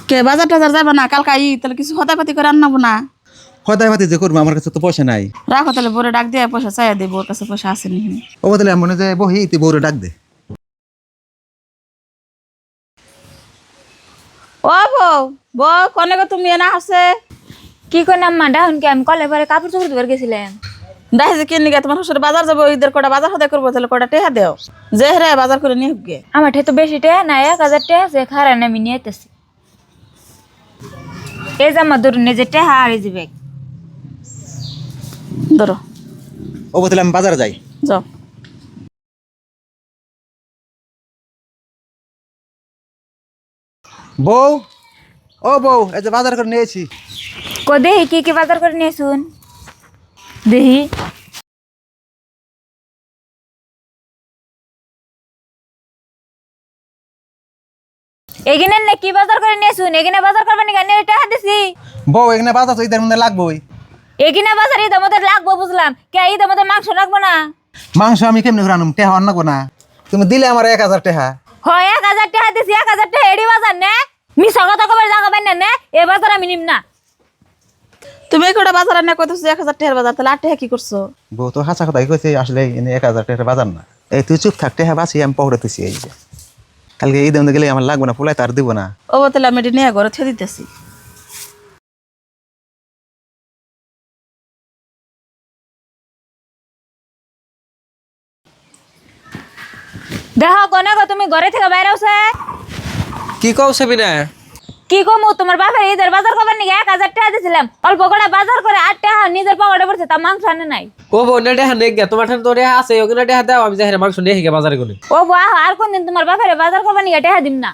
কে বাজার টাজার যাবে না কালকে তাহলে কিছু হতাপাতি করে আনবো না। হতাই ভাতি যে করবো, আমার কাছে তো পয়সা নাই। রাখো তাহলে বউরে ডাক দিয়ে পয়সা চাইয়া দিই, বউর কাছে পয়সা আসেনি। ও বদলে মনে যায় বহি তুই বউরে ডাক দে। ও বউ, বউ কনে গো তুমি এনা আছে? কি করলাম মা ডাউনকে আমি কলে পরে কাপড় চোপড় ধরে গেছিলাম। দেখে যে কিনে গে তোমার শ্বশুর বাজার যাবো, ঈদের কটা বাজার হতে করবো, তাহলে কটা টেহা দেও যে হেরে বাজার করে নিয়ে গে। আমার ঠে তো বেশি টেহা না, 1000 টেহা আছে, খারান আমি নিয়ে আইতেছি। এই যে আমার ধরুন এই যে টেহা আর এই যে ব্যাগ। ধরো ও বদলে আমি বাজারে যাই। যাও। বউ, ও বউ, এই যে বাজার করে নিয়েছি। দেহি কি কি বাজার করে নিয়ে শুন দেহি। এগিনে না কি বাজার করে নিয়ে শুন, এগিনে বাজার করবেন কেন, টেহা দিছি। বউ এখানে বাজার তো ঈদের মধ্যে লাগবোই। এগিনে বাজার ঈদের মধ্যে লাগবো বুঝলাম, কে ঈদের মধ্যে মাংস রাখবো না? মাংস আমি কেমনি করে আনুম, টেহা আনবো না। তুমি দিলে আমার 1000 টেহা। হয় 1000 টাকা দিছি, 1000 টাকা এডি বাজার নে, মিছা কথা কবে জায়গা পাই না, এ বাজার আমি নিম না। তুমি এই কটা বাজার আনে কইতেছো 1000 টেহার বাজার, তাহলে 8 টেহা কি করছো? বউ তো হাসা কথাই কইছে, আসলে 1000 টেহার বাজার না। এই তুই চুপ থাক, টেহা বাঁচি আমি পকড়াতেছি। এই যে কালকে ঈদের মধ্যে গেলে আমার লাগবে না, পোলাই তার দিব না। ও তাহলে আমি এটি নিয়ে ঘরে থে দিতেছি। দেখো কোনে গো তুমি ঘরে থেকে বাইরে আছে? কি কও সাবিনা? কি কমু, তোমার বাপের ঈদের বাজার করবার নাকি 1000 টাকা দিছিলাম, অল্প করে বাজার করে 8 টাকা নিজের পকেটে পড়ছে, তা মাংস আনে নাই। ও বোন ডেহা নেই গে, তোমার ঠান তো রেহা আছে, ওখানে ডেহা দাও, আমি যাই মাংস নিয়ে গিয়ে বাজারে গনে। ও বাহ, আর কোনদিন তোমার বাপের বাজার করবার নাকি টাকা দিম না।